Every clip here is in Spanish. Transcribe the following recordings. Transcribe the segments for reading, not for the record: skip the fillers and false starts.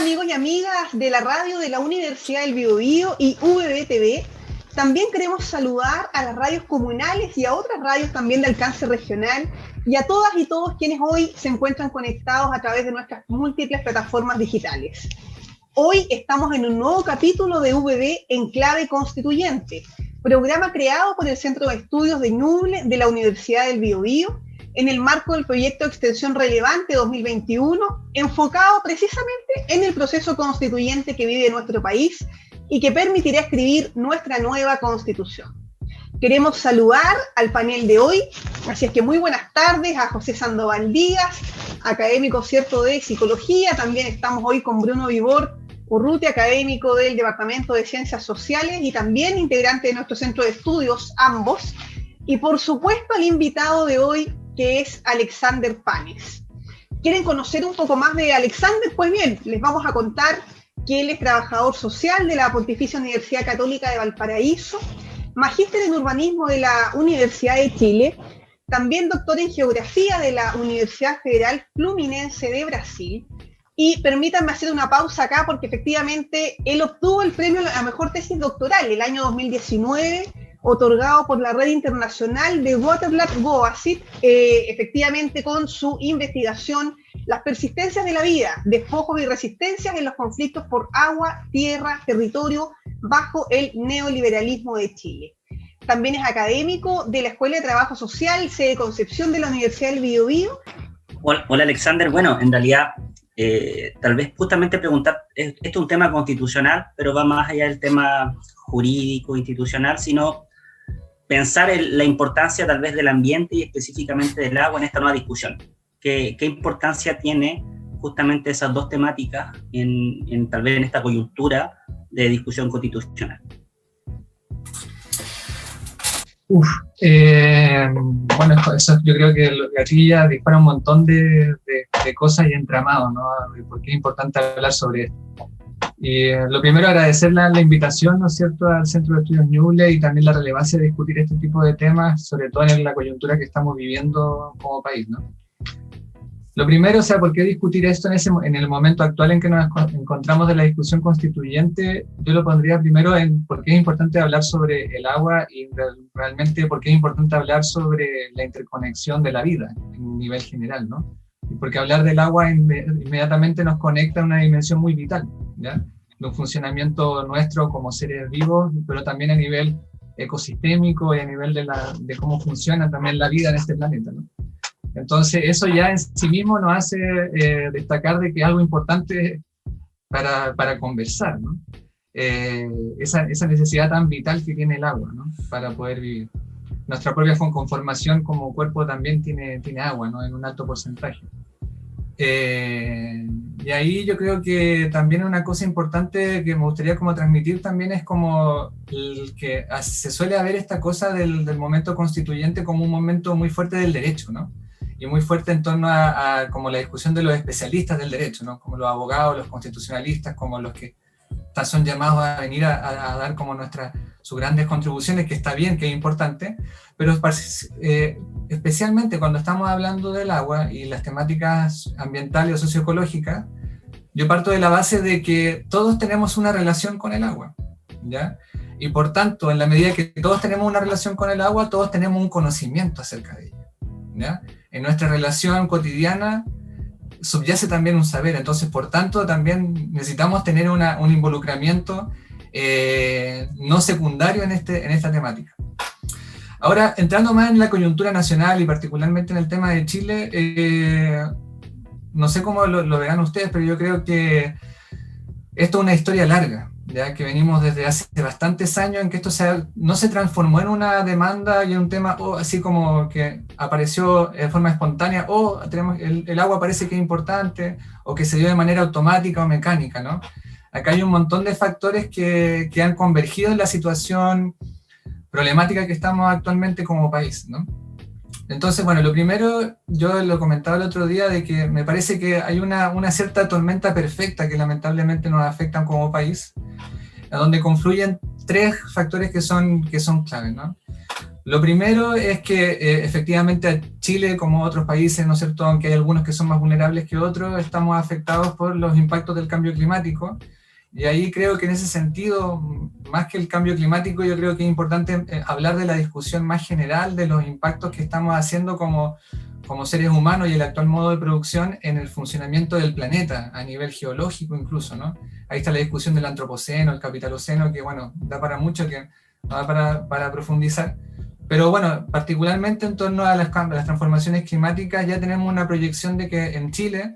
amigos y amigas de la radio de la Universidad del Biobío y VB-TV. También queremos saludar a las radios comunales y a otras radios también de alcance regional y a todas y todos quienes hoy se encuentran conectados a través de nuestras múltiples plataformas digitales. Hoy estamos en un nuevo capítulo de VB en clave constituyente, programa creado por el Centro de Estudios de Ñuble de la Universidad del Biobío en el marco del proyecto de Extensión Relevante 2021, enfocado precisamente en el proceso constituyente que vive nuestro país y que permitirá escribir nuestra nueva Constitución. Queremos saludar al panel de hoy, así es que muy buenas tardes a José Sandoval Díaz, académico cierto de Psicología. También estamos hoy con Bruno Vibor Urrutia, académico del Departamento de Ciencias Sociales y también integrante de nuestro Centro de Estudios, ambos. Y por supuesto al invitado de hoy, que es Alexander Panes. ¿Quieren conocer un poco más de Alexander? Pues bien, les vamos a contar que él es trabajador social de la Pontificia Universidad Católica de Valparaíso, magíster en urbanismo de la Universidad de Chile, también doctor en geografía de la Universidad Federal Fluminense de Brasil. Y permítanme hacer una pausa acá porque efectivamente él obtuvo el premio a la mejor tesis doctoral el año 2019, otorgado por la Red Internacional de Waterblatt Goasit, efectivamente con su investigación Las persistencias de la vida, despojos y resistencias en los conflictos por agua, tierra, territorio, bajo el neoliberalismo de Chile. También es académico de la Escuela de Trabajo Social, sede Concepción de la Universidad del Biobío. Hola Alexander, bueno, en realidad tal vez justamente preguntar, esto es un tema constitucional, pero va más allá del tema jurídico, institucional, sino pensar en la importancia tal vez del ambiente y específicamente del agua en esta nueva discusión. ¿Qué importancia tiene justamente esas dos temáticas tal vez en esta coyuntura de discusión constitucional? Bueno, eso yo creo que aquí ya dispara un montón de cosas y entramados, ¿no? Porque es importante hablar sobre esto. Y lo primero, agradecer la invitación, ¿no es cierto?, al Centro de Estudios Ñuble y también la relevancia de discutir este tipo de temas, sobre todo en la coyuntura que estamos viviendo como país, ¿no? Lo primero, o sea, ¿por qué discutir esto en el momento actual en que nos encontramos de la discusión constituyente? Yo lo pondría primero en por qué es importante hablar sobre el agua y realmente por qué es importante hablar sobre la interconexión de la vida en un nivel general, ¿no? Porque hablar del agua inmediatamente nos conecta a una dimensión muy vital, ¿ya? De un funcionamiento nuestro como seres vivos, pero también a nivel ecosistémico y a nivel de cómo funciona también la vida en este planeta, ¿no? Entonces eso ya en sí mismo nos hace destacar de que es algo importante para conversar, ¿no? Esa necesidad tan vital que tiene el agua, ¿no?, para poder vivir. Nuestra propia conformación como cuerpo también tiene agua, ¿no?, en un alto porcentaje. Y ahí yo creo que también una cosa importante que me gustaría como transmitir también es como que se suele ver esta cosa del momento constituyente como un momento muy fuerte del derecho, ¿no? Y muy fuerte en torno a como la discusión de los especialistas del derecho, ¿no?, como los abogados, los constitucionalistas, como los que son llamados a venir a dar como sus grandes contribuciones, que está bien, que es importante, pero especialmente cuando estamos hablando del agua y las temáticas ambientales o socioecológicas, yo parto de la base de que todos tenemos una relación con el agua, ¿ya? Y por tanto, en la medida que todos tenemos una relación con el agua, todos tenemos un conocimiento acerca de ella, ¿ya? En nuestra relación cotidiana subyace también un saber, entonces por tanto también necesitamos tener un involucramiento no secundario en esta temática. Ahora, entrando más en la coyuntura nacional y particularmente en el tema de Chile, no sé cómo lo verán ustedes, pero yo creo que esto es una historia larga, ya que venimos desde hace bastantes años en que esto no se transformó en una demanda y en un tema así como que apareció de forma espontánea, el agua parece que es importante, o que se dio de manera automática o mecánica, ¿no? Acá hay un montón de factores que han convergido en la situación problemática que estamos actualmente como país, ¿no? Entonces, bueno, lo primero, yo lo comentaba el otro día, de que me parece que hay una cierta tormenta perfecta que lamentablemente nos afectan como país, a donde confluyen tres factores que son claves, ¿no? Lo primero es que efectivamente Chile, como otros países, ¿no es cierto?, aunque hay algunos que son más vulnerables que otros, estamos afectados por los impactos del cambio climático. Y ahí creo que en ese sentido, más que el cambio climático, yo creo que es importante hablar de la discusión más general de los impactos que estamos haciendo como seres humanos y el actual modo de producción en el funcionamiento del planeta, a nivel geológico incluso, ¿no? Ahí está la discusión del antropoceno, el capitaloceno, que bueno, da para mucho, que da para profundizar. Pero bueno, particularmente en torno a las transformaciones climáticas, ya tenemos una proyección de que en Chile,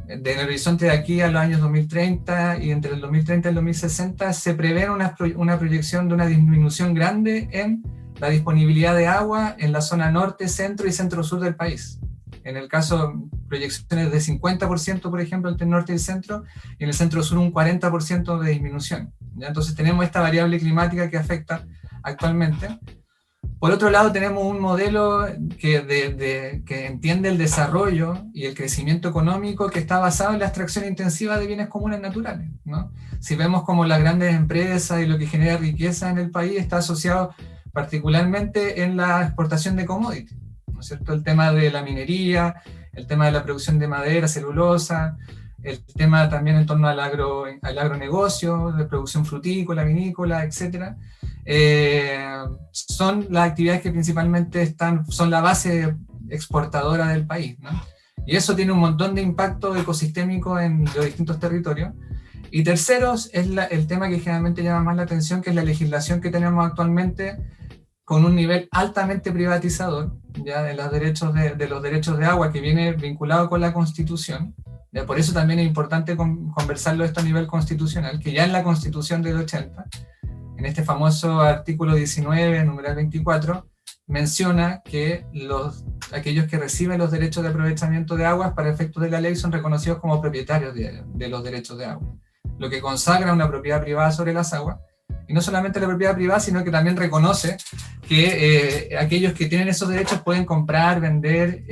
del horizonte de aquí a los años 2030 y entre el 2030 y el 2060, se prevé una proyección de una disminución grande en la disponibilidad de agua en la zona norte, centro y centro-sur del país. En el caso, proyecciones de 50%, por ejemplo, entre el norte y el centro, y en el centro-sur un 40% de disminución. ¿Ya? Entonces tenemos esta variable climática que afecta actualmente. Por otro lado, tenemos un modelo que entiende el desarrollo y el crecimiento económico que está basado en la extracción intensiva de bienes comunes naturales, ¿no? Si vemos como las grandes empresas y lo que genera riqueza en el país está asociado particularmente en la exportación de commodities, ¿no es cierto? El tema de la minería, el tema de la producción de madera, celulosa, el tema también en torno al agronegocio, de producción frutícola, vinícola, etcétera. Son las actividades que principalmente son la base exportadora del país, ¿no? Y eso tiene un montón de impacto ecosistémico en los distintos territorios. Y terceros es el tema que generalmente llama más la atención, que es la legislación que tenemos actualmente con un nivel altamente privatizador, ya de los derechos de agua, que viene vinculado con la Constitución. Ya, por eso también es importante conversarlo esto a nivel constitucional, que ya en la Constitución del 80, en este famoso artículo 19, numeral 24, menciona que aquellos que reciben los derechos de aprovechamiento de aguas para efectos de la ley son reconocidos como propietarios de los derechos de agua, lo que consagra una propiedad privada sobre las aguas, y no solamente la propiedad privada, sino que también reconoce que aquellos que tienen esos derechos pueden comprar, vender,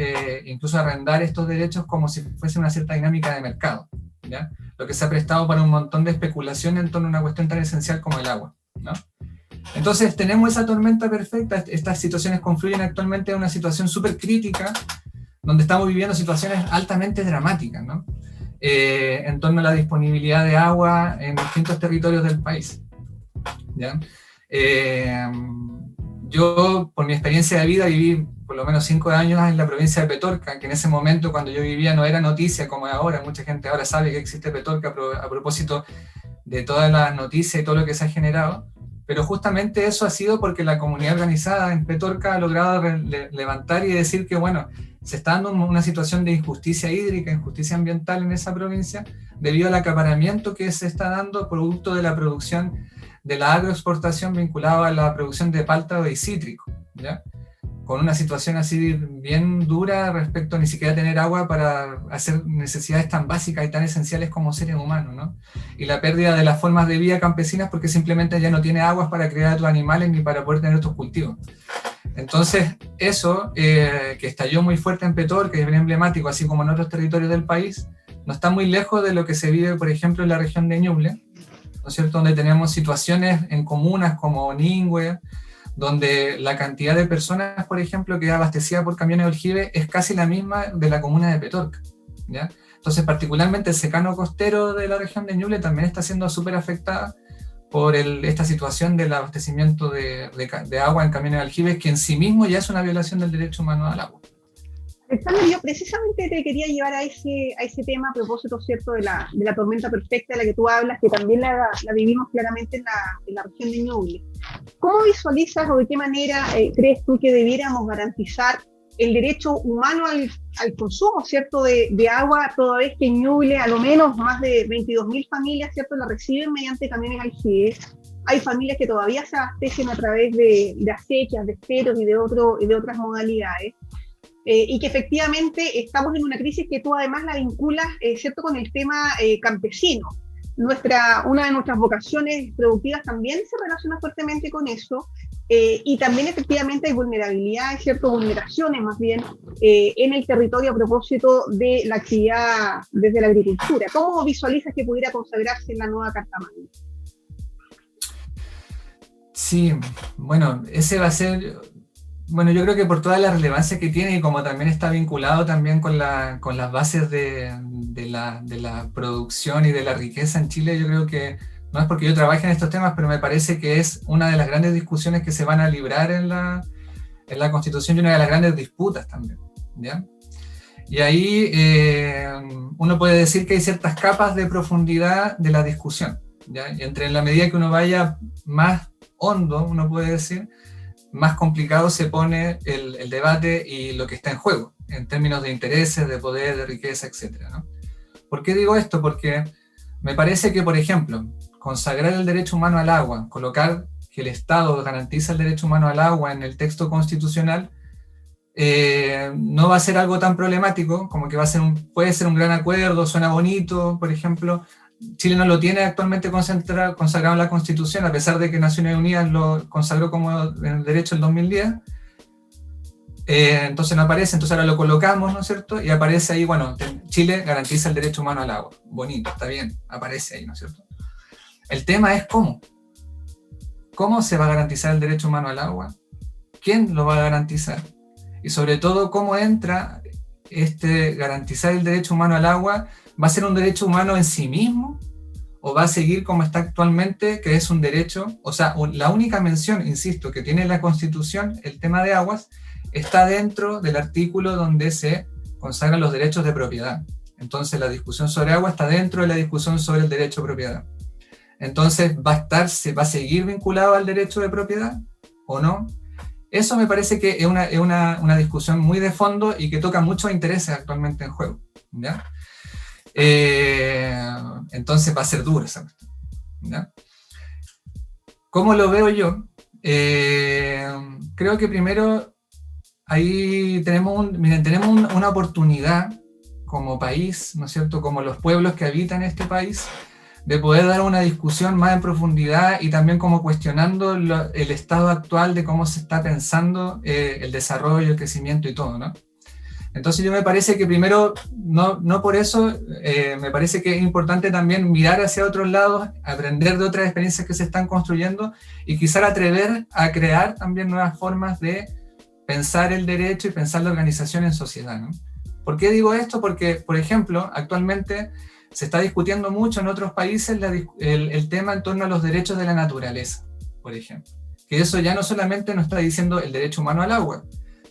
incluso arrendar estos derechos como si fuese una cierta dinámica de mercado, ¿ya? Lo que se ha prestado para un montón de especulación en torno a una cuestión tan esencial como el agua, ¿no? Entonces tenemos esa tormenta perfecta, estas situaciones confluyen actualmente en una situación súper crítica, donde estamos viviendo situaciones altamente dramáticas, ¿no? En torno a la disponibilidad de agua en distintos territorios del país, ¿ya? Yo, por mi experiencia de vida, viví por lo menos 5 años en la provincia de Petorca, que en ese momento, cuando yo vivía, no era noticia como es ahora. Mucha gente ahora sabe que existe Petorca a propósito de todas las noticias y todo lo que se ha generado, pero justamente eso ha sido porque la comunidad organizada en Petorca ha logrado levantar y decir que, bueno, se está dando una situación de injusticia hídrica, injusticia ambiental en esa provincia, debido al acaparamiento que se está dando producto de la producción de la agroexportación vinculada a la producción de páltano y cítrico, ¿ya? Con una situación así bien dura respecto a ni siquiera tener agua para hacer necesidades tan básicas y tan esenciales como seres humanos, ¿no? Y la pérdida de las formas de vida campesinas porque simplemente ya no tiene aguas para criar a tus animales ni para poder tener estos cultivos. Entonces, eso que estalló muy fuerte en Petorca, que es bien emblemático, así como en otros territorios del país, no está muy lejos de lo que se vive, por ejemplo, en la región de Ñuble, ¿no es cierto?, donde tenemos situaciones en comunas como Ningüe, donde la cantidad de personas, por ejemplo, que es abastecida por camiones de aljibe es casi la misma de la comuna de Petorca, ¿ya? Entonces, particularmente el secano costero de la región de Ñuble también está siendo súper afectada por esta situación del abastecimiento de agua en camiones de aljibes, que en sí mismo ya es una violación del derecho humano al agua. Alexander, yo precisamente te quería llevar a ese tema a propósito, ¿cierto?, de la tormenta perfecta de la que tú hablas, que también la vivimos claramente en la región de Ñuble. ¿Cómo visualizas o de qué manera crees tú que debiéramos garantizar el derecho humano al consumo, ¿cierto?, de agua, toda vez que en Ñuble a lo menos más de 22.000 familias, ¿cierto?, la reciben mediante camiones aljibes? Hay familias que todavía se abastecen a través de acequias, de esteros y de otras modalidades. Y que efectivamente estamos en una crisis que tú además la vinculas, ¿cierto?, con el tema campesino. Una de nuestras vocaciones productivas también se relaciona fuertemente con eso, y también efectivamente hay vulnerabilidades, ¿cierto?, vulneraciones más bien, en el territorio a propósito de la actividad desde la agricultura. ¿Cómo visualizas que pudiera consagrarse en la nueva Carta Magna? Sí, bueno, ese va a ser Bueno, yo creo que por toda la relevancia que tiene y como también está vinculado también con las bases de la producción y de la riqueza en Chile, yo creo que no es porque yo trabaje en estos temas, pero me parece que es una de las grandes discusiones que se van a librar en la Constitución y una de las grandes disputas también, ¿ya? Y ahí uno puede decir que hay ciertas capas de profundidad de la discusión, ¿ya? Y en la medida que uno vaya más hondo, uno puede decir, más complicado se pone el debate y lo que está en juego, en términos de intereses, de poder, de riqueza, etc., ¿no? ¿Por qué digo esto? Porque me parece que, por ejemplo, consagrar el derecho humano al agua, colocar que el Estado garantiza el derecho humano al agua en el texto constitucional, no va a ser algo tan problemático como que puede ser un gran acuerdo, suena bonito, por ejemplo. Chile no lo tiene actualmente consagrado en la Constitución, a pesar de que Naciones Unidas lo consagró como el derecho el 2010. Entonces no aparece, entonces ahora lo colocamos, ¿no es cierto? Y aparece ahí, bueno, Chile garantiza el derecho humano al agua. Bonito, está bien, aparece ahí, ¿no es cierto? El tema es cómo. ¿Cómo se va a garantizar el derecho humano al agua? ¿Quién lo va a garantizar? Y sobre todo, ¿cómo entra garantizar el derecho humano al agua? ¿Va a ser un derecho humano en sí mismo? ¿O va a seguir como está actualmente, que es un derecho? O sea, la única mención, insisto, que tiene la Constitución, el tema de aguas, está dentro del artículo donde se consagran los derechos de propiedad. Entonces, la discusión sobre agua está dentro de la discusión sobre el derecho de propiedad. Entonces, ¿va a seguir vinculado al derecho de propiedad o no? Eso me parece que es una discusión muy de fondo y que toca muchos intereses actualmente en juego, ¿ya? Entonces va a ser duro esa cuestión, ¿ya? ¿Cómo lo veo yo? Creo que primero ahí tenemos una oportunidad como país, ¿no es cierto?, como los pueblos que habitan este país, de poder dar una discusión más en profundidad y también como cuestionando el estado actual de cómo se está pensando el desarrollo, el crecimiento y todo, ¿no? Entonces yo me parece que primero, no por eso, me parece que es importante también mirar hacia otros lados, aprender de otras experiencias que se están construyendo y quizás atrever a crear también nuevas formas de pensar el derecho y pensar la organización en sociedad, ¿no? ¿Por qué digo esto? Porque, por ejemplo, actualmente se está discutiendo mucho en otros países el tema en torno a los derechos de la naturaleza, por ejemplo. Que eso ya no solamente nos está diciendo el derecho humano al agua,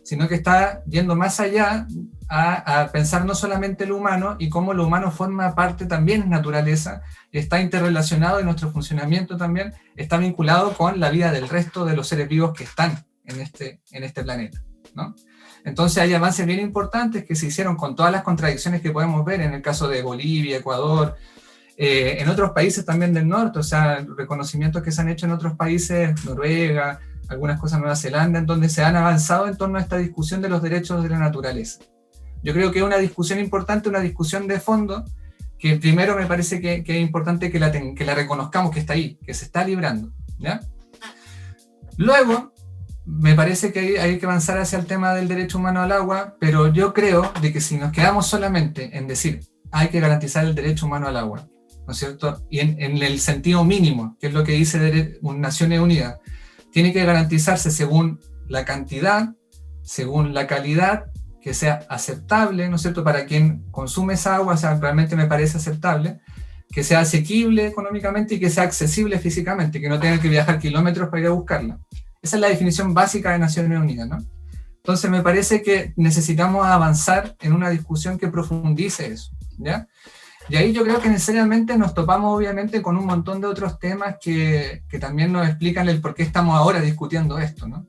sino que está yendo más allá a pensar no solamente lo humano y cómo lo humano forma parte también de naturaleza, y está interrelacionado y nuestro funcionamiento también está vinculado con la vida del resto de los seres vivos que están en este planeta, ¿no? Entonces hay avances bien importantes que se hicieron con todas las contradicciones que podemos ver en el caso de Bolivia, Ecuador, en otros países también del norte, o sea, reconocimientos que se han hecho en otros países, Noruega, algunas cosas en Nueva Zelanda, en donde se han avanzado en torno a esta discusión de los derechos de la naturaleza. Yo creo que es una discusión importante, una discusión de fondo, que primero me parece que es importante que la reconozcamos, que está ahí, que se está librando, ¿ya? Luego, me parece que hay que avanzar hacia el tema del derecho humano al agua, pero yo creo de que si nos quedamos solamente en decir hay que garantizar el derecho humano al agua, ¿no es cierto? Y en el sentido mínimo, que es lo que dice Naciones Unidas, tiene que garantizarse según la cantidad, según la calidad, que sea aceptable, ¿no es cierto?, para quien consume esa agua, o sea, realmente me parece aceptable, que sea asequible económicamente y que sea accesible físicamente, que no tengan que viajar kilómetros para ir a buscarla. Esa es la definición básica de Naciones Unidas, ¿no? Entonces me parece que necesitamos avanzar en una discusión que profundice eso, ¿ya? Y ahí yo creo que necesariamente nos topamos obviamente con un montón de otros temas que también nos explican el por qué estamos ahora discutiendo esto, ¿no?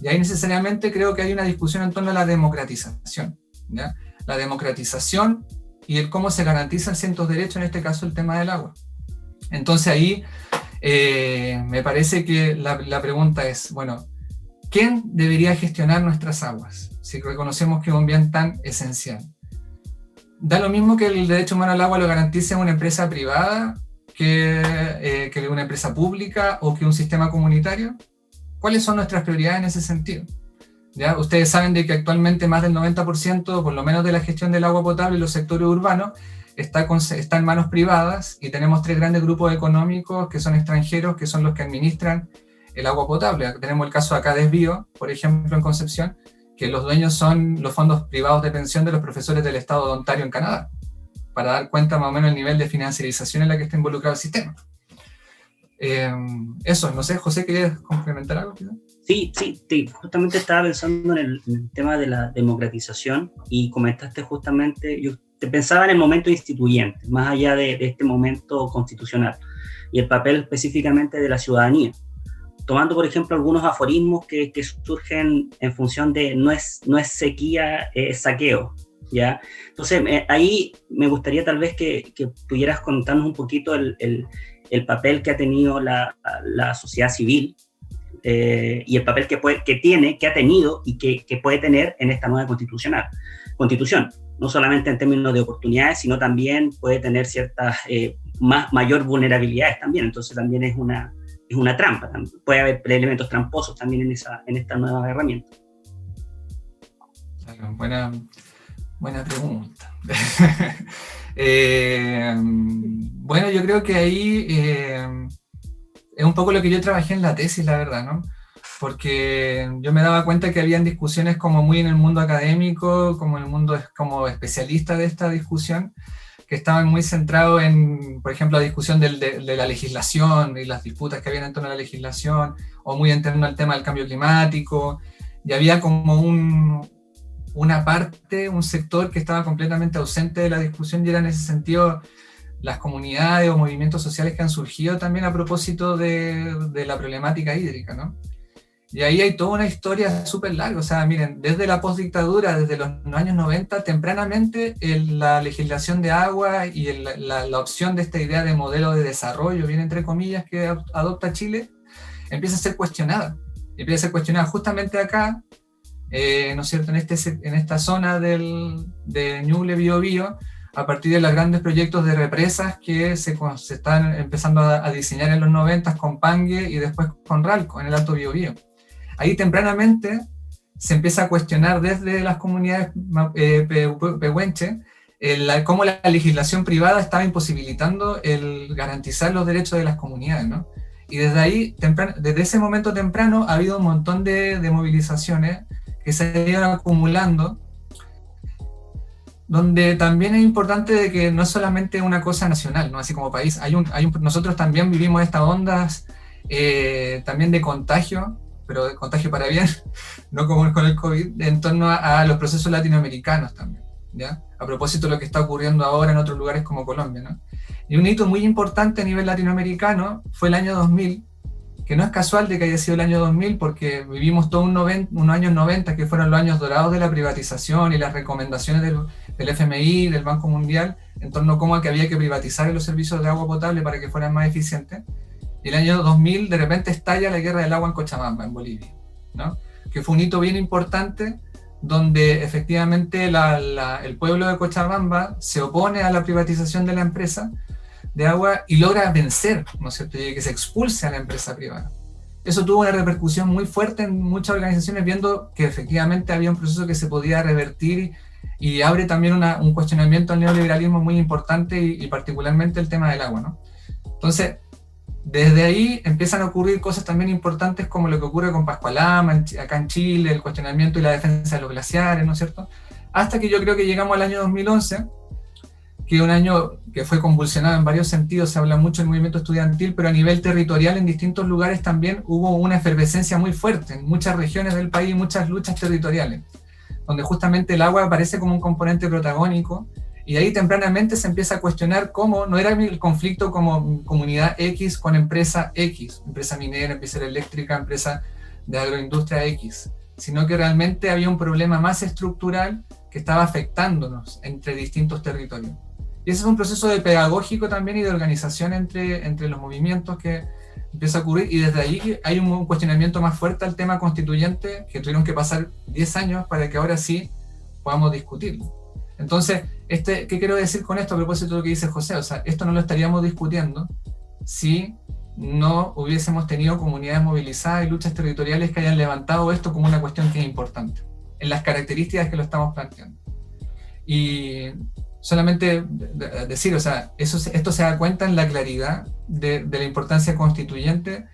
Y ahí necesariamente creo que hay una discusión en torno a la democratización, ¿ya? La democratización y el cómo se garantizan ciertos derechos, en este caso el tema del agua. Entonces ahí me parece que la pregunta es, bueno, ¿quién debería gestionar nuestras aguas? Si reconocemos que es un bien tan esencial. ¿Da lo mismo que el derecho humano al agua lo garantice una empresa privada que una empresa pública o que un sistema comunitario? ¿Cuáles son nuestras prioridades en ese sentido? ¿Ya? Ustedes saben de que actualmente más del 90%, por lo menos de la gestión del agua potable en los sectores urbanos, está en manos privadas, y tenemos 3 grandes grupos económicos que son extranjeros, que son los que administran el agua potable. Tenemos el caso acá de Desvío, por ejemplo, en Concepción, que los dueños son los fondos privados de pensión de los profesores del estado de Ontario en Canadá, para dar cuenta más o menos del nivel de financiarización en la que está involucrado el sistema. Eso, no sé, José, ¿querías complementar algo? Sí, justamente estaba pensando en el tema de la democratización y comentaste justamente, yo te pensaba en el momento instituyente, más allá de este momento constitucional y el papel específicamente de la ciudadanía. Tomando, por ejemplo, algunos aforismos que surgen en función de no es sequía, es saqueo, ¿ya? Entonces, ahí me gustaría tal vez que pudieras contarnos un poquito el papel que ha tenido la sociedad civil y el papel que ha tenido y que puede tener en esta nueva constitución, no solamente en términos de oportunidades, sino también puede tener ciertas mayor vulnerabilidades también, entonces también es una trampa, puede haber elementos tramposos también en esta nueva herramienta. Buena pregunta. Bueno, yo creo que ahí es un poco lo que yo trabajé en la tesis, la verdad, ¿no? Porque yo me daba cuenta que habían discusiones como muy en el mundo académico, como en el mundo como especialista de esta discusión, que estaban muy centrados en, por ejemplo, la discusión de la legislación y las disputas que habían en torno a la legislación, o muy en torno al tema del cambio climático, y había como una parte, un sector que estaba completamente ausente de la discusión, y era en ese sentido las comunidades o movimientos sociales que han surgido también a propósito de la problemática hídrica, ¿no? Y ahí hay toda una historia súper larga, o sea, miren, desde la postdictadura, desde los años 90, tempranamente la legislación de agua y la opción de esta idea de modelo de desarrollo, bien entre comillas, que adopta Chile, empieza a ser cuestionada. Empieza a ser cuestionada justamente acá, ¿no es cierto?, en esta zona de Ñuble, Biobío, a partir de los grandes proyectos de represas que se están empezando a diseñar en los 90 con Pangue y después con Ralco, en el Alto Biobío. Ahí tempranamente se empieza a cuestionar desde las comunidades pehuenche cómo la legislación privada estaba imposibilitando el garantizar los derechos de las comunidades, ¿no? Y desde ahí, desde ese momento temprano, ha habido un montón de movilizaciones que se han ido acumulando, donde también es importante de que no es solamente una cosa nacional, ¿no? Así como país, nosotros también vivimos estas ondas también de contagio, pero de contagio para bien, no como con el COVID, en torno a los procesos latinoamericanos también, ¿ya? A propósito de lo que está ocurriendo ahora en otros lugares como Colombia, ¿no? Y un hito muy importante a nivel latinoamericano fue el año 2000, que no es casual de que haya sido el año 2000, porque vivimos todos unos años 90 que fueron los años dorados de la privatización y las recomendaciones del FMI, del Banco Mundial, en torno a cómo que había que privatizar los servicios de agua potable para que fueran más eficientes. Y el año 2000 de repente estalla la guerra del agua en Cochabamba, en Bolivia, ¿no? Que fue un hito bien importante, donde efectivamente el pueblo de Cochabamba se opone a la privatización de la empresa de agua y logra vencer, ¿no es cierto?, y que se expulse a la empresa privada. Eso tuvo una repercusión muy fuerte en muchas organizaciones, viendo que efectivamente había un proceso que se podía revertir y abre también un cuestionamiento al neoliberalismo muy importante y particularmente el tema del agua, ¿no? Entonces, desde ahí empiezan a ocurrir cosas también importantes como lo que ocurre con Pascualama, acá en Chile, el cuestionamiento y la defensa de los glaciares, ¿no es cierto? Hasta que yo creo que llegamos al año 2011, que es un año que fue convulsionado en varios sentidos, se habla mucho del movimiento estudiantil, pero a nivel territorial en distintos lugares también hubo una efervescencia muy fuerte, en muchas regiones del país, muchas luchas territoriales, donde justamente el agua aparece como un componente protagónico, y ahí tempranamente se empieza a cuestionar cómo no era el conflicto como comunidad X con empresa X, empresa minera, empresa eléctrica, empresa de agroindustria X, sino que realmente había un problema más estructural que estaba afectándonos entre distintos territorios. Y ese es un proceso de pedagógico también y de organización entre los movimientos que empieza a ocurrir, y desde ahí hay un cuestionamiento más fuerte al tema constituyente, que tuvieron que pasar 10 años para que ahora sí podamos discutirlo. Entonces, ¿qué quiero decir con esto a propósito de lo que dice José? O sea, esto no lo estaríamos discutiendo si no hubiésemos tenido comunidades movilizadas y luchas territoriales que hayan levantado esto como una cuestión que es importante, en las características que lo estamos planteando. Y solamente decir, o sea, esto se da cuenta en la claridad de la importancia constituyente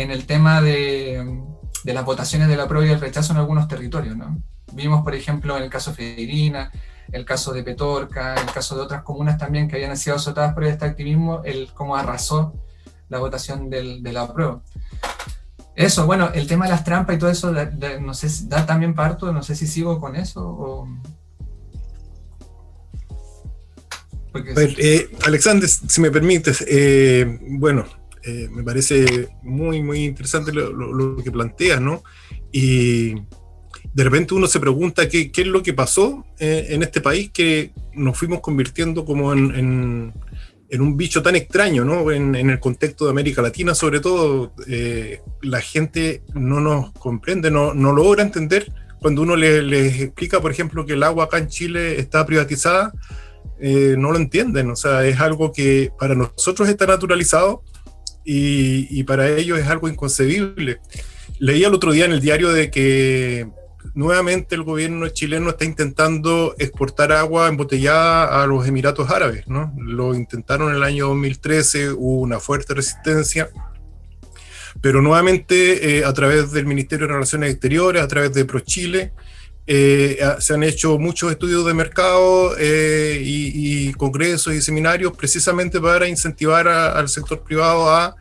en el tema de las votaciones del apruebo y el rechazo en algunos territorios, ¿no? Vimos, por ejemplo, en el caso de Freirina, el caso de Petorca, el caso de otras comunas también que habían sido azotadas por este activismo, cómo arrasó la votación del apruebo. Eso, bueno, el tema de las trampas y todo eso, no sé, da también parto, no sé si sigo con eso o... A ver, Alexander, si me permites, me parece muy, muy interesante lo que planteas, ¿no? Y de repente uno se pregunta qué es lo que pasó en este país, que nos fuimos convirtiendo como en un bicho tan extraño, ¿no? En el contexto de América Latina, sobre todo, la gente no nos comprende, no logra entender cuando uno les explica, por ejemplo, que el agua acá en Chile está privatizada. No lo entienden, o sea, es algo que para nosotros está naturalizado y para ellos es algo inconcebible. Leí el otro día en el diario de que nuevamente el gobierno chileno está intentando exportar agua embotellada a los Emiratos Árabes, ¿no? Lo intentaron en el año 2013, hubo una fuerte resistencia, pero nuevamente a través del Ministerio de Relaciones Exteriores, a través de ProChile, se han hecho muchos estudios de mercado y congresos y seminarios precisamente para incentivar al sector privado a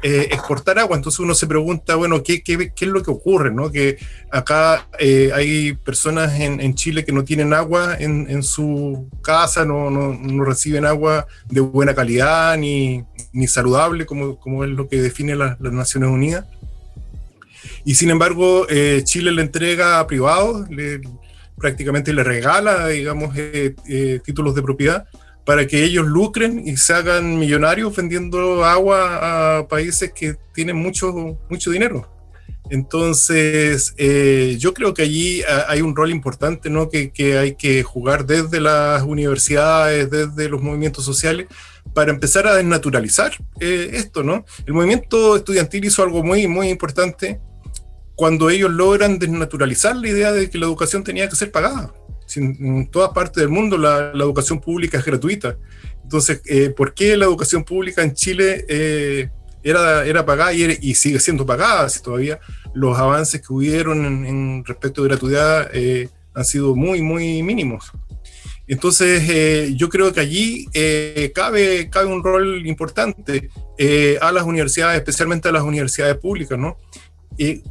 exportar agua. Entonces uno se pregunta, bueno, ¿qué es lo que ocurre, ¿no? Que acá hay personas en Chile que no tienen agua en su casa, no reciben agua de buena calidad ni saludable, como es lo que define las Naciones Unidas. Y sin embargo, Chile le entrega a privados, prácticamente le regala, digamos, títulos de propiedad para que ellos lucren y se hagan millonarios vendiendo agua a países que tienen mucho dinero. Entonces, yo creo que allí hay un rol importante, ¿no? que hay que jugar desde las universidades, desde los movimientos sociales, para empezar a desnaturalizar esto, ¿no? El movimiento estudiantil hizo algo muy, muy importante cuando ellos logran desnaturalizar la idea de que la educación tenía que ser pagada. En todas partes del mundo la educación pública es gratuita. Entonces, ¿por qué la educación pública en Chile era pagada y sigue siendo pagada? Si todavía los avances que hubieron en respecto de gratuidad han sido muy, muy mínimos. Entonces, yo creo que allí cabe un rol importante a las universidades, especialmente a las universidades públicas, ¿no?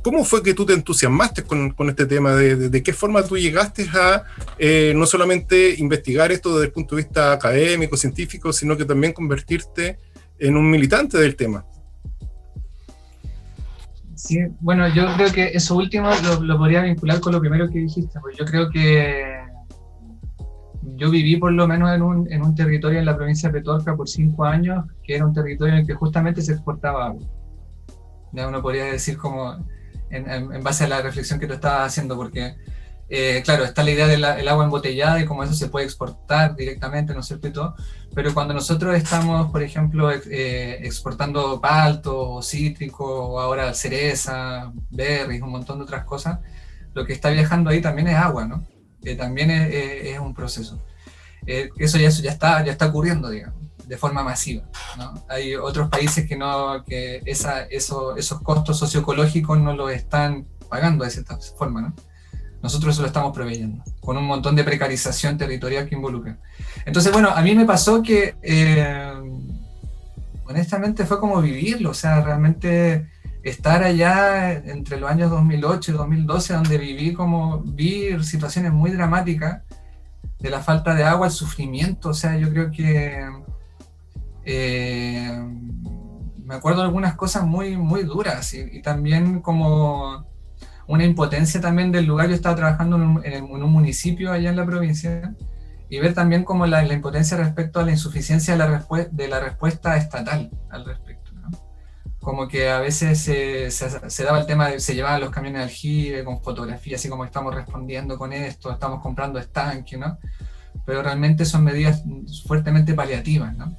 ¿Cómo fue que tú te entusiasmaste con este tema? ¿De qué forma tú llegaste a no solamente investigar esto desde el punto de vista académico, científico, sino que también convertirte en un militante del tema? Sí, bueno, yo creo que eso último lo podría vincular con lo primero que dijiste, porque yo creo que yo viví por lo menos en un territorio en la provincia de Petorca por 5 años, que era un territorio en el que justamente se exportaba agua. Ya uno podría decir como en base a la reflexión que tú estabas haciendo, porque claro, está la idea del agua embotellada y cómo eso se puede exportar directamente, ¿no es cierto? Y todo, pero cuando nosotros estamos, por ejemplo, exportando palto, cítrico, o ahora cereza, berries, un montón de otras cosas, lo que está viajando ahí también es agua, ¿no? También es un proceso. Eso ya está ocurriendo, digamos, de forma masiva, ¿no? Hay otros países que esos costos socioecológicos no los están pagando de cierta forma, ¿no? Nosotros eso lo estamos proveyendo, con un montón de precarización territorial que involucra. Entonces, bueno, a mí me pasó que, honestamente, fue como vivirlo, o sea, realmente estar allá entre los años 2008 y 2012, donde vi situaciones muy dramáticas de la falta de agua, el sufrimiento, o sea, yo creo que me acuerdo de algunas cosas muy, muy duras y también como una impotencia también del lugar. Yo estaba trabajando en un municipio allá en la provincia y ver también como la impotencia respecto a la insuficiencia de la respuesta estatal al respecto, ¿no? Como que a veces se daba el tema de se llevaban los camiones de aljibe con fotografías, así como estamos respondiendo con esto, estamos comprando estanques, ¿no? Pero realmente son medidas fuertemente paliativas, ¿no?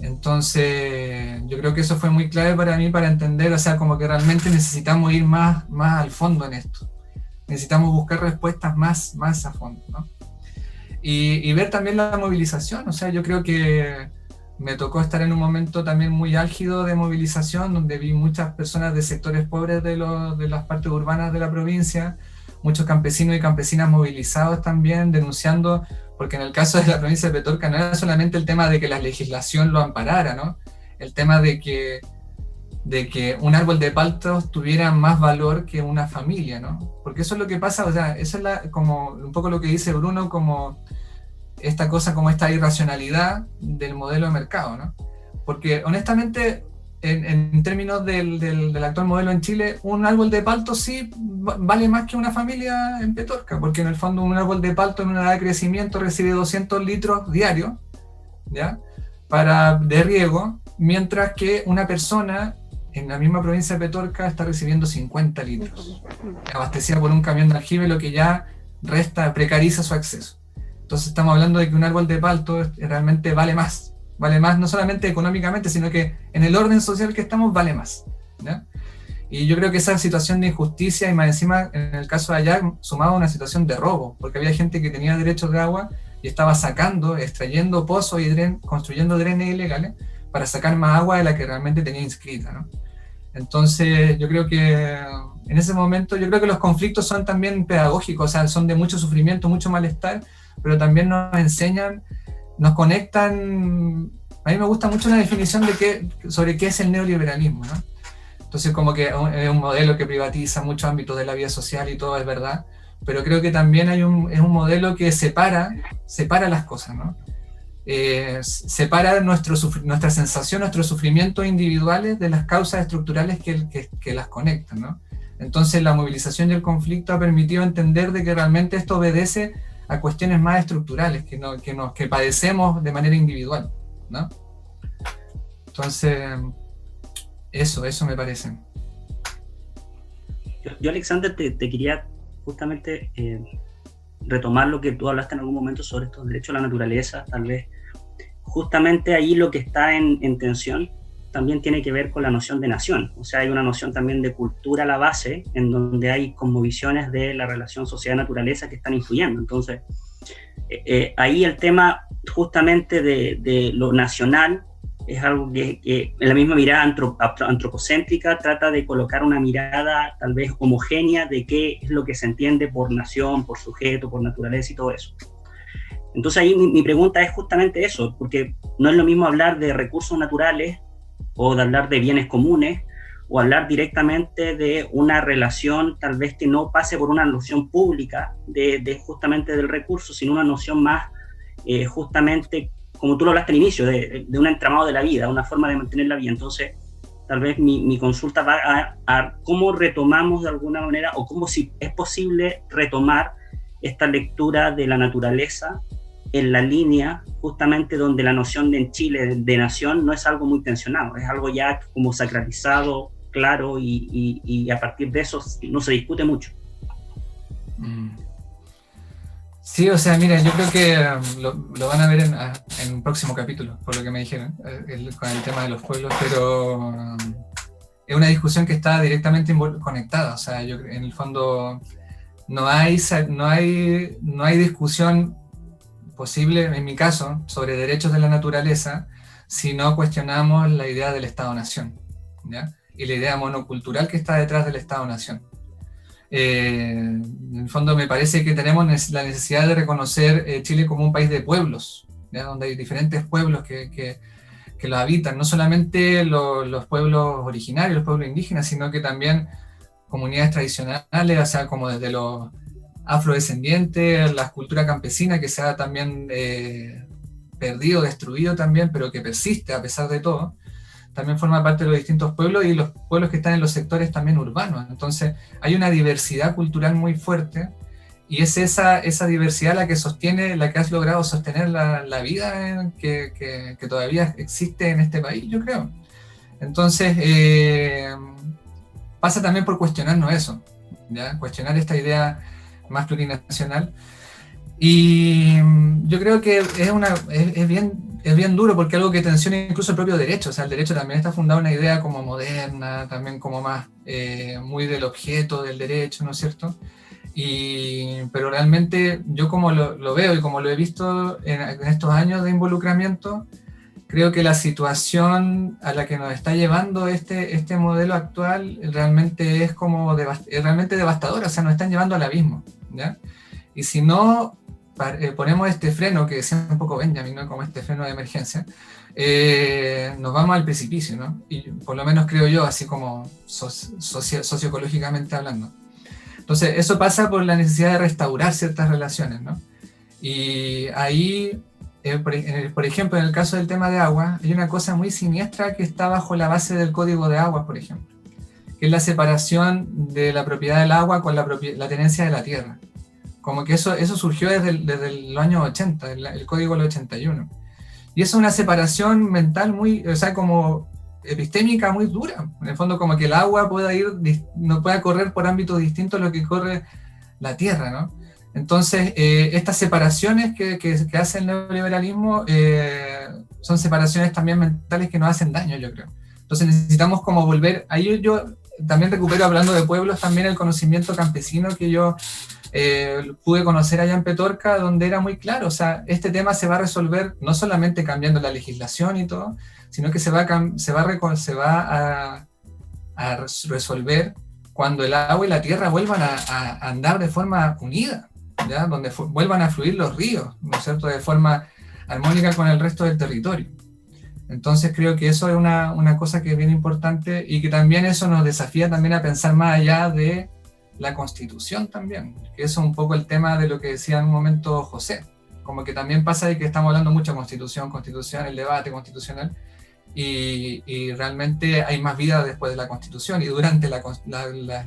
Entonces, yo creo que eso fue muy clave para mí para entender, o sea, como que realmente necesitamos ir más al fondo en esto. Necesitamos buscar respuestas más a fondo, ¿no? Y ver también la movilización, o sea, yo creo que me tocó estar en un momento también muy álgido de movilización, donde vi muchas personas de sectores pobres de las partes urbanas de la provincia, muchos campesinos y campesinas movilizados también, denunciando, porque en el caso de la provincia de Petorca no era solamente el tema de que la legislación lo amparara, ¿no? El tema de que un árbol de paltos tuviera más valor que una familia, ¿no? Porque eso es lo que pasa, o sea, eso es como un poco lo que dice Bruno, como esta cosa, como esta irracionalidad del modelo de mercado, ¿no? Porque honestamente, en términos del actual modelo en Chile, un árbol de palto sí vale más que una familia en Petorca, porque en el fondo un árbol de palto en una edad de crecimiento recibe 200 litros diarios, ¿ya? De riego, mientras que una persona en la misma provincia de Petorca está recibiendo 50 litros, abastecida por un camión de aljibe, lo que ya precariza su acceso. Entonces estamos hablando de que un árbol de palto realmente vale más no solamente económicamente, sino que en el orden social que estamos vale más, ¿ya? Y yo creo que esa situación de injusticia, y más encima en el caso de allá, sumado a una situación de robo, porque había gente que tenía derechos de agua y estaba extrayendo pozos y construyendo drenes ilegales para sacar más agua de la que realmente tenía inscrita, ¿no? Entonces yo creo que en ese momento, yo creo que los conflictos son también pedagógicos, o sea, son de mucho sufrimiento, mucho malestar, pero también nos enseñan, nos conectan. A mí me gusta mucho una definición sobre qué es el neoliberalismo, ¿no? Entonces como que es un modelo que privatiza muchos ámbitos de la vida social y todo es verdad, pero creo que también es un modelo que separa las cosas, ¿no? Separa nuestra sensación, nuestros sufrimientos individuales de las causas estructurales que las conectan, ¿no? Entonces la movilización y el conflicto ha permitido entender de que realmente esto obedece a cuestiones más estructurales que padecemos de manera individual, ¿no? Entonces, eso me parece. Yo Alexander, te quería justamente retomar lo que tú hablaste en algún momento sobre estos derechos a la naturaleza. Tal vez justamente ahí lo que está en tensión también tiene que ver con la noción de nación. O sea, hay una noción también de cultura a la base, en donde hay cosmovisiones de la relación sociedad-naturaleza que están influyendo. Entonces, ahí el tema justamente de lo nacional es algo que en la misma mirada antropocéntrica trata de colocar una mirada tal vez homogénea de qué es lo que se entiende por nación, por sujeto, por naturaleza y todo eso. Entonces ahí mi pregunta es justamente eso, porque no es lo mismo hablar de recursos naturales o de hablar de bienes comunes, o hablar directamente de una relación tal vez que no pase por una noción pública de justamente del recurso, sino una noción más justamente, como tú lo hablaste al inicio, de un entramado de la vida, una forma de mantener la vida. Entonces, tal vez mi consulta va a cómo retomamos de alguna manera, o cómo si es posible retomar esta lectura de la naturaleza en la línea justamente donde la noción en Chile de nación no es algo muy tensionado, es algo ya como sacralizado, claro, y a partir de eso no se discute mucho. Sí, o sea, mira, yo creo que lo van a ver en un próximo capítulo, por lo que me dijeron, con el tema de los pueblos, pero es una discusión que está directamente conectada. O sea, yo en el fondo no hay discusión posible, en mi caso, sobre derechos de la naturaleza, si no cuestionamos la idea del Estado-Nación, ¿ya? Y la idea monocultural que está detrás del Estado-Nación. En el fondo me parece que tenemos la necesidad de reconocer Chile como un país de pueblos, ¿ya? Donde hay diferentes pueblos que lo habitan, no solamente los pueblos originarios, los pueblos indígenas, sino que también comunidades tradicionales, o sea, como desde los afrodescendientes, la cultura campesina que se ha también perdido, destruido también, pero que persiste a pesar de todo, también forma parte de los distintos pueblos y los pueblos que están en los sectores también urbanos. Entonces hay una diversidad cultural muy fuerte y es esa diversidad la que has logrado sostener la vida que todavía existe en este país, yo creo. Entonces pasa también por cuestionarnos eso, ¿ya? Cuestionar esta idea más plurinacional. Y yo creo que es bien duro, porque algo que tensiona incluso el propio derecho. O sea, el derecho también está fundado en una idea como moderna, también como más muy del objeto del derecho, ¿no es cierto? Pero realmente yo como lo veo y como lo he visto en estos años de involucramiento, creo que la situación a la que nos está llevando este modelo actual realmente es como realmente devastadora, o sea, nos están llevando al abismo, ¿ya? Y si no ponemos este freno, que decía un poco Benjamin, ¿no? Como este freno de emergencia, nos vamos al precipicio, ¿no? Y por lo menos creo yo, así como socioecológicamente hablando. Entonces, eso pasa por la necesidad de restaurar ciertas relaciones, ¿no? Y ahí, por ejemplo, en el caso del tema de agua, hay una cosa muy siniestra que está bajo la base del Código de Aguas, por ejemplo, que es la separación de la propiedad del agua con la tenencia de la tierra. Como que eso surgió desde los años 80, el Código del 81. Y eso es una separación mental muy, o sea, como epistémica muy dura. En el fondo, como que el agua no pueda correr por ámbitos distintos a lo que corre la tierra, ¿no? Entonces, estas separaciones que hace el neoliberalismo son separaciones también mentales que nos hacen daño, yo creo. Entonces necesitamos como volver, ahí yo también recupero, hablando de pueblos, también el conocimiento campesino que yo pude conocer allá en Petorca, donde era muy claro, o sea, este tema se va a resolver no solamente cambiando la legislación y todo, sino que se va a resolver cuando el agua y la tierra vuelvan a andar de forma unida, ¿ya? Donde vuelvan a fluir los ríos, ¿no es cierto?, de forma armónica con el resto del territorio. Entonces creo que eso es una cosa que es bien importante, y que también eso nos desafía también a pensar más allá de la Constitución también, que eso es un poco el tema de lo que decía en un momento José, como que también pasa de que estamos hablando mucho de Constitución, el debate constitucional, y realmente hay más vida después de la Constitución y durante la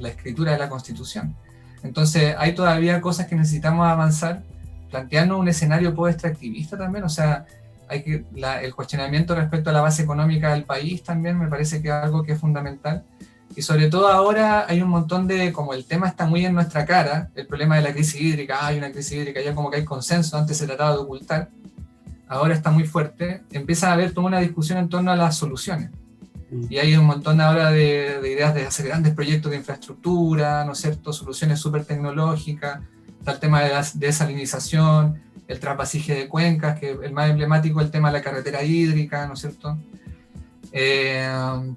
escritura de la Constitución. Entonces hay todavía cosas que necesitamos avanzar, plantearnos un escenario post-extractivista también, o sea, el cuestionamiento respecto a la base económica del país también me parece que es algo que es fundamental. Y sobre todo ahora hay un montón como el tema está muy en nuestra cara, el problema de la crisis hídrica, hay una crisis hídrica, ya como que hay consenso, antes se trataba de ocultar, ahora está muy fuerte, empieza a haber toda una discusión en torno a las soluciones. Y hay un montón ahora de ideas de hacer grandes proyectos de infraestructura, ¿no es cierto?, soluciones súper tecnológicas, está el tema de la desalinización, el trasvasije de cuencas, que el más emblemático es el tema de la carretera hídrica, ¿no es cierto?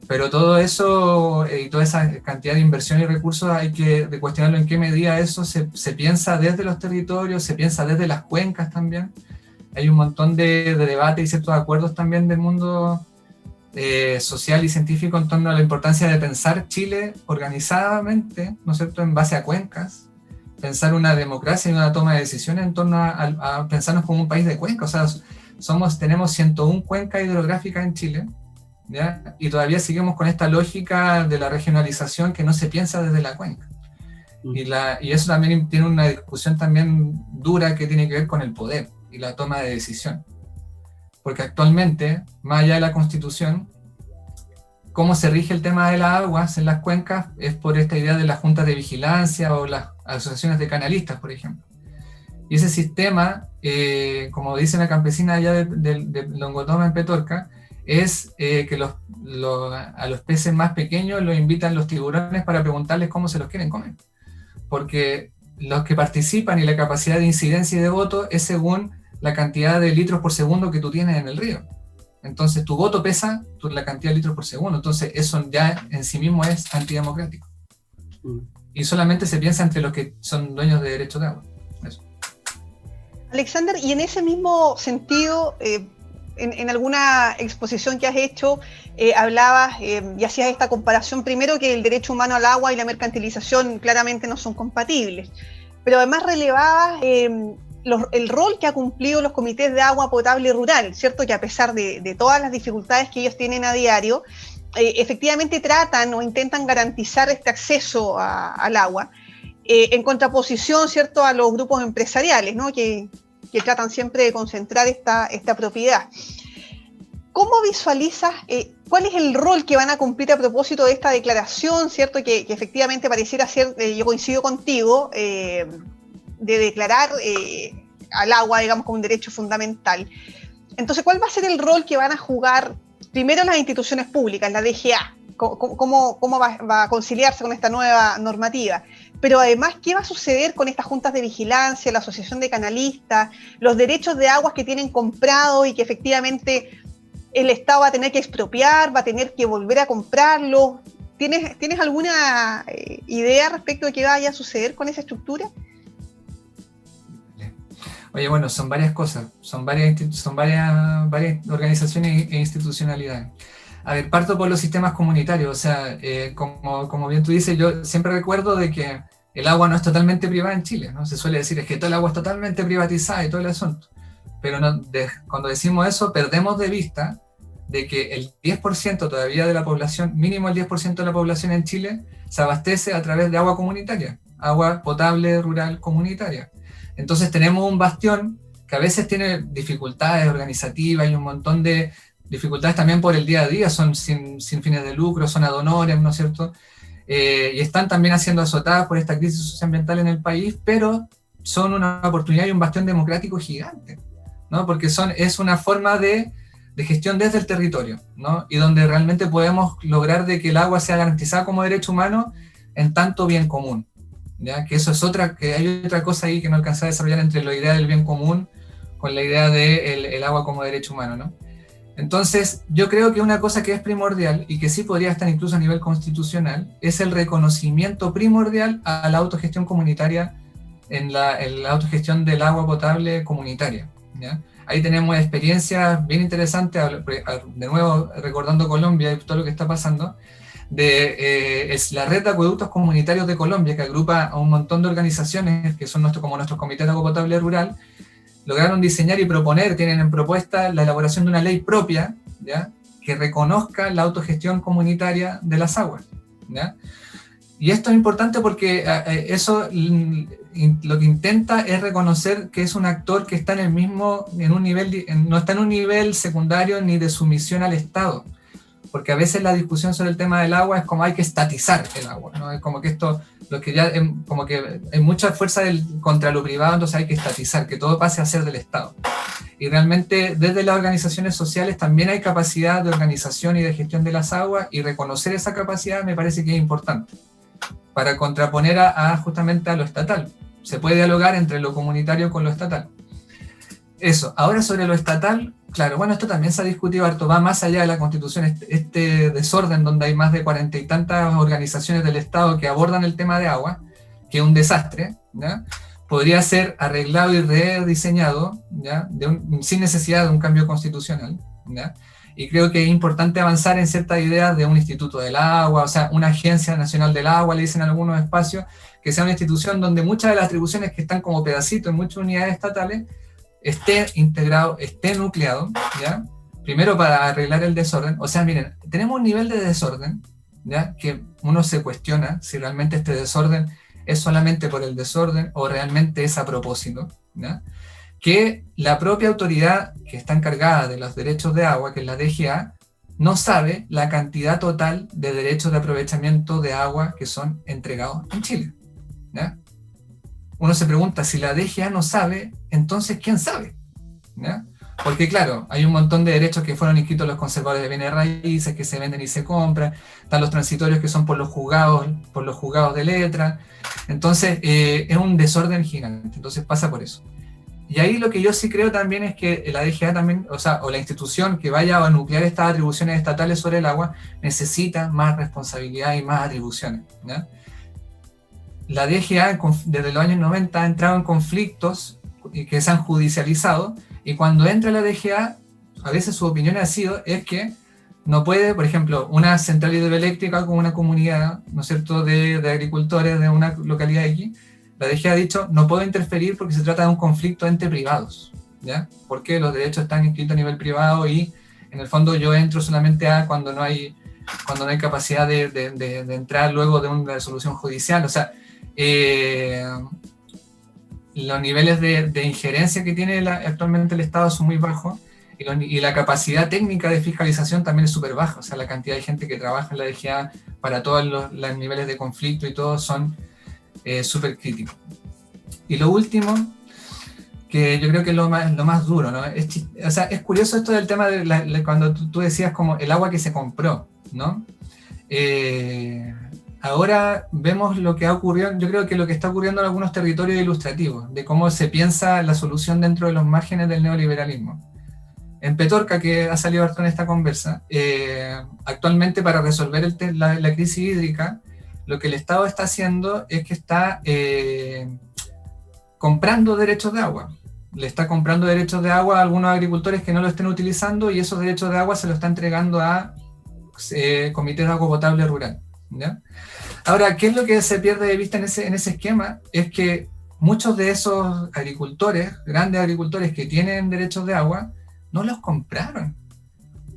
Pero todo eso y toda esa cantidad de inversión y recursos hay que cuestionarlo en qué medida eso se piensa desde los territorios, se piensa desde las cuencas también. Hay un montón de debate y ciertos acuerdos también del mundo social y científico en torno a la importancia de pensar Chile organizadamente, ¿no es cierto?, en base a cuencas, pensar una democracia y una toma de decisiones en torno a pensarnos como un país de cuencas. O sea, tenemos 101 cuencas hidrográficas en Chile, ¿ya? Y todavía seguimos con esta lógica de la regionalización que no se piensa desde la cuenca. Y eso también tiene una discusión también dura que tiene que ver con el poder y la toma de decisión. Porque actualmente, más allá de la Constitución, cómo se rige el tema de las aguas en las cuencas es por esta idea de las juntas de vigilancia o las asociaciones de canalistas, por ejemplo. Y ese sistema, como dice una campesina allá de Longotoma en Petorca, es que a los peces más pequeños los invitan los tiburones para preguntarles cómo se los quieren comer. Porque los que participan y la capacidad de incidencia y de voto es según la cantidad de litros por segundo que tú tienes en el río. Entonces tu voto pesa la cantidad de litros por segundo. Entonces eso ya en sí mismo es antidemocrático. Y solamente se piensa entre los que son dueños de derechos de agua. Eso. Alexander, y en ese mismo sentido, en alguna exposición que has hecho, hablabas y hacías esta comparación, primero que el derecho humano al agua y la mercantilización claramente no son compatibles, pero además relevabas el rol que ha cumplido los comités de agua potable rural, ¿cierto? Que a pesar de todas las dificultades que ellos tienen a diario, efectivamente tratan o intentan garantizar este acceso al agua, en contraposición, ¿cierto?, a los grupos empresariales, ¿no?, que tratan siempre de concentrar esta propiedad. ¿Cómo visualizas cuál es el rol que van a cumplir a propósito de esta declaración, ¿cierto?, que efectivamente pareciera ser, yo coincido contigo, de declarar al agua, digamos, como un derecho fundamental? Entonces, ¿cuál va a ser el rol que van a jugar primero las instituciones públicas, la DGA? ¿Cómo va a conciliarse con esta nueva normativa? Pero además, ¿qué va a suceder con estas juntas de vigilancia, la asociación de canalistas, los derechos de aguas que tienen comprado y que efectivamente el Estado va a tener que expropiar, va a tener que volver a comprarlo. ¿Tienes alguna idea respecto de qué vaya a suceder con esa estructura? Oye, bueno, son varias cosas, son varias organizaciones e institucionalidades. A ver, parto por los sistemas comunitarios, o sea, como bien tú dices, yo siempre recuerdo de que el agua no es totalmente privada en Chile, ¿no? Se suele decir, es que todo el agua es totalmente privatizada y todo el asunto, pero cuando decimos eso, perdemos de vista de que el 10% todavía de la población, mínimo el 10% de la población en Chile, se abastece a través de agua comunitaria, agua potable rural comunitaria. Entonces tenemos un bastión que a veces tiene dificultades organizativas y un montón de dificultades también por el día a día, son sin fines de lucro, son ad honorem, ¿no es cierto? Y están también siendo azotadas por esta crisis socioambiental en el país, pero son una oportunidad y un bastión democrático gigante, ¿no? Porque es una forma de gestión desde el territorio, ¿no? Y donde realmente podemos lograr de que el agua sea garantizada como derecho humano en tanto bien común, ¿ya? Que eso es que hay otra cosa ahí que no alcanza a desarrollar entre la idea del bien común con la idea del el agua como derecho humano, ¿no? Entonces, yo creo que una cosa que es primordial y que sí podría estar incluso a nivel constitucional es el reconocimiento primordial a la autogestión comunitaria en la autogestión del agua potable comunitaria, ¿ya? Ahí tenemos experiencias bien interesantes, de nuevo recordando Colombia y todo lo que está pasando, es la red de acueductos comunitarios de Colombia, que agrupa a un montón de organizaciones que son como nuestros comités de agua potable rural. Lograron diseñar y proponer, tienen en propuesta la elaboración de una ley propia, ¿ya? Que reconozca la autogestión comunitaria de las aguas, ¿ya? Y esto es importante porque eso lo que intenta es reconocer que es un actor que está no está en un nivel secundario ni de sumisión al Estado, porque a veces la discusión sobre el tema del agua es como hay que estatizar el agua, ¿no? Es como que como que hay mucha fuerza contra lo privado, entonces hay que estatizar, que todo pase a ser del Estado. Y realmente desde las organizaciones sociales también hay capacidad de organización y de gestión de las aguas, y reconocer esa capacidad me parece que es importante para contraponer justamente a lo estatal. Se puede dialogar entre lo comunitario con lo estatal. Eso. Ahora sobre lo estatal, claro, bueno, esto también se ha discutido harto, va más allá de la Constitución, este desorden donde hay más de 40 y tantas organizaciones del Estado que abordan el tema de agua, que es un desastre, ¿ya? Podría ser arreglado y rediseñado, ¿ya? Sin necesidad de un cambio constitucional, ¿ya? Y creo que es importante avanzar en ciertas ideas de un instituto del agua, o sea, una agencia nacional del agua, le dicen en algunos espacios, que sea una institución donde muchas de las atribuciones que están como pedacitos en muchas unidades estatales esté integrado, esté nucleado, ¿ya? Primero para arreglar el desorden. O sea, miren, tenemos un nivel de desorden, ¿ya? Que uno se cuestiona si realmente este desorden es solamente por el desorden o realmente es a propósito, ¿ya? Que la propia autoridad que está encargada de los derechos de agua, que es la DGA, no sabe la cantidad total de derechos de aprovechamiento de agua que son entregados en Chile, ¿ya? Uno se pregunta, si la DGA no sabe, entonces ¿quién sabe? ¿Ya? Porque claro, hay un montón de derechos que fueron inscritos en los conservadores de bienes raíces, que se venden y se compran, están los transitorios que son por los juzgados de letra, entonces es un desorden gigante, entonces pasa por eso. Y ahí lo que yo sí creo también es que la DGA también, o la institución que vaya a nuclear estas atribuciones estatales sobre el agua, necesita más responsabilidad y más atribuciones, ¿ya? La DGA desde los años 90 ha entrado en conflictos que se han judicializado, y cuando entra la DGA, a veces su opinión es que no puede, por ejemplo, una central hidroeléctrica con una comunidad, ¿no es cierto?, de agricultores de una localidad X, la DGA ha dicho, no puedo interferir porque se trata de un conflicto entre privados, ¿ya? Porque los derechos están inscritos a nivel privado y, en el fondo, yo entro solamente cuando no hay capacidad de entrar luego de una resolución judicial. O sea, los niveles de injerencia que tiene actualmente el Estado son muy bajos, y la capacidad técnica de fiscalización también es súper baja. O sea, la cantidad de gente que trabaja en la DGA para todos los niveles de conflicto y todo son súper críticos. Y lo último, que yo creo que es lo más duro, ¿no? O sea, es curioso esto del tema de cuando tú decías como el agua que se compró, ¿no? Ahora vemos lo que ha ocurrido, yo creo que lo que está ocurriendo en algunos territorios ilustrativos, de cómo se piensa la solución dentro de los márgenes del neoliberalismo. en Petorca, que ha salido harto en esta conversa, actualmente para resolver la crisis hídrica, lo que el Estado está haciendo es que está comprando derechos de agua. Le está comprando derechos de agua a algunos agricultores que no lo estén utilizando, y esos derechos de agua se los está entregando a comités de agua potable rural, ¿ya? Ahora, ¿qué es lo que se pierde de vista en ese esquema? Es que muchos de esos agricultores, grandes agricultores que tienen derechos de agua, no los compraron,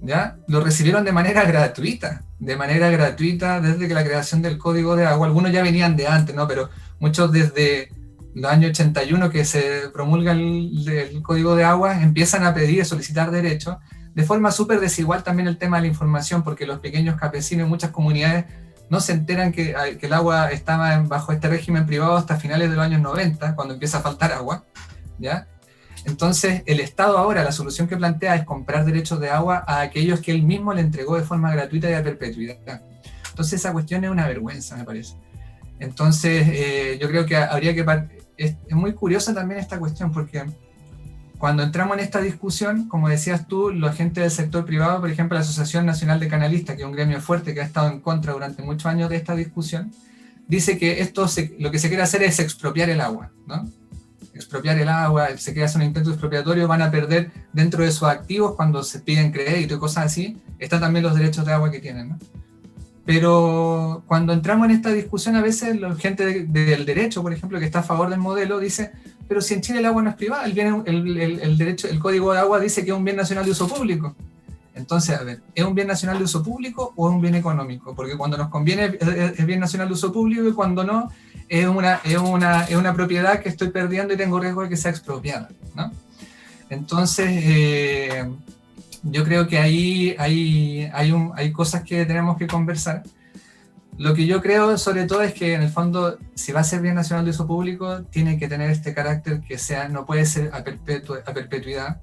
¿ya? Los recibieron de manera gratuita desde que la creación del Código de Agua. Algunos ya venían de antes, ¿no? Pero muchos desde el año 81 que se promulga el Código de Agua empiezan a pedir, a solicitar derechos, de forma súper desigual también el tema de la información, porque los pequeños campesinos en muchas comunidades no se enteran que el agua estaba bajo este régimen privado hasta finales de los años 90, cuando empieza a faltar agua, ¿ya? Entonces, el Estado ahora, la solución que plantea es comprar derechos de agua a aquellos que él mismo le entregó de forma gratuita y a perpetuidad. Entonces, esa cuestión es una vergüenza, me parece. Entonces, yo creo que habría que... Es muy curiosa también esta cuestión, porque cuando entramos en esta discusión, como decías tú, los agentes del sector privado, por ejemplo, la Asociación Nacional de Canalistas, que es un gremio fuerte que ha estado en contra durante muchos años de esta discusión, dice que lo que se quiere hacer es expropiar el agua, ¿no? Expropiar el agua, se quiere hacer un intento expropiatorio, van a perder dentro de sus activos cuando se piden crédito y cosas así, están también los derechos de agua que tienen, ¿no? Pero cuando entramos en esta discusión, a veces la gente del derecho, por ejemplo, que está a favor del modelo, dice, pero si en Chile el agua no es privada, el Código de Agua dice que es un bien nacional de uso público. Entonces, a ver, ¿es un bien nacional de uso público o es un bien económico? Porque cuando nos conviene es bien nacional de uso público, y cuando no, es una propiedad que estoy perdiendo y tengo riesgo de que sea expropiada, ¿no? Entonces, yo creo que ahí hay cosas que tenemos que conversar. Lo que yo creo sobre todo es que en el fondo, si va a ser bien nacional de uso público, tiene que tener este carácter que no puede ser a perpetuidad,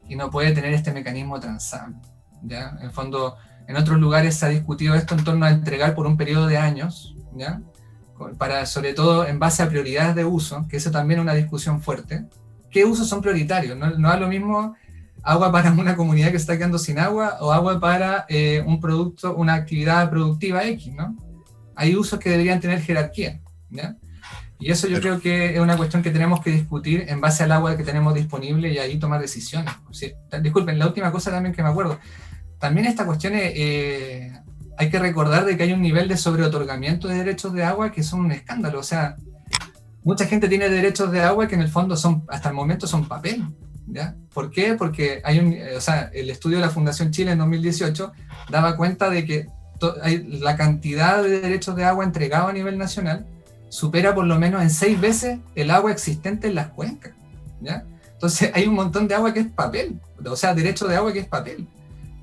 y no puede tener este mecanismo transable, ¿ya? En el fondo, en otros lugares se ha discutido esto en torno a entregar por un periodo de años, ¿ya? Sobre todo en base a prioridades de uso, que eso también es una discusión fuerte. ¿Qué usos son prioritarios? No es lo mismo agua para una comunidad que se está quedando sin agua o agua para un producto, una actividad productiva X, ¿no? Hay usos que deberían tener jerarquía, ¿ya? Y eso yo creo que es una cuestión que tenemos que discutir en base al agua que tenemos disponible y ahí tomar decisiones. ¿Sí? Disculpen, la última cosa también que me acuerdo. También esta cuestión hay que recordar de que hay un nivel de sobreotorgamiento de derechos de agua que son un escándalo. O sea, mucha gente tiene derechos de agua que en el fondo hasta el momento son papel, ¿ya? ¿Por qué? Porque el estudio de la Fundación Chile en 2018 daba cuenta de que la cantidad de derechos de agua entregados a nivel nacional supera por lo menos en 6 veces el agua existente en las cuencas, ¿ya? Entonces hay un montón de agua que es papel, o sea, derecho de agua que es papel.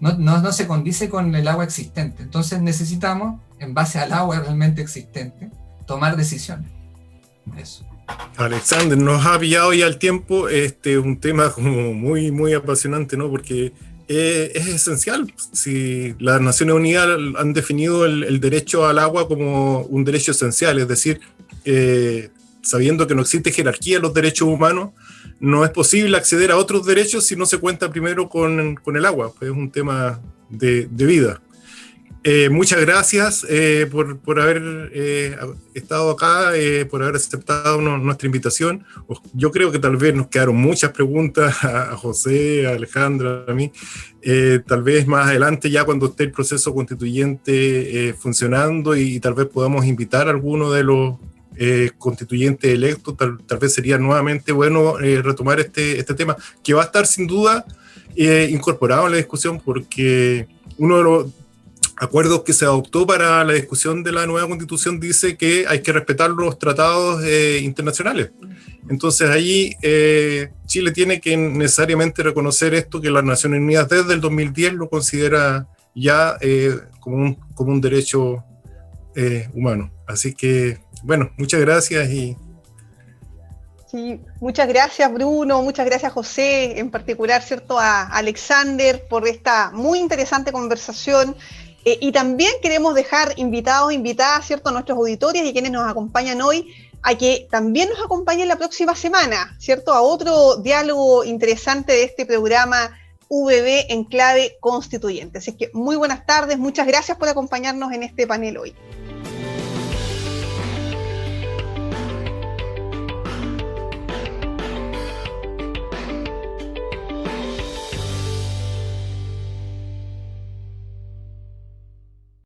No se condice con el agua existente. Entonces necesitamos, en base al agua realmente existente, tomar decisiones. Eso. Alexander, nos ha pillado ya el tiempo, un tema como muy, muy apasionante, ¿no? Porque es esencial. Si las Naciones Unidas han definido el derecho al agua como un derecho esencial, es decir, sabiendo que no existe jerarquía en los derechos humanos, no es posible acceder a otros derechos si no se cuenta primero con el agua. Pues es un tema de vida. Muchas gracias por haber estado acá, por haber aceptado nuestra invitación. Yo creo que tal vez nos quedaron muchas preguntas a José, a Alejandra, a mí. Tal vez más adelante, ya cuando esté el proceso constituyente funcionando, y tal vez podamos invitar a alguno de los constituyentes electos, tal vez sería nuevamente bueno retomar este tema, que va a estar sin duda incorporado en la discusión, porque uno de los acuerdos que se adoptó para la discusión de la nueva constitución dice que hay que respetar los tratados internacionales. Entonces allí Chile tiene que necesariamente reconocer esto, que las Naciones Unidas desde el 2010 lo considera ya como un derecho humano. Así que, bueno, muchas gracias. Sí, muchas gracias, Bruno, muchas gracias, José, en particular, ¿cierto?, a Alexander por esta muy interesante conversación. Y también queremos dejar invitadas, ¿cierto?, a nuestros auditores y quienes nos acompañan hoy, a que también nos acompañen la próxima semana, ¿cierto?, a otro diálogo interesante de este programa VB en clave constituyente. Así que muy buenas tardes, muchas gracias por acompañarnos en este panel hoy.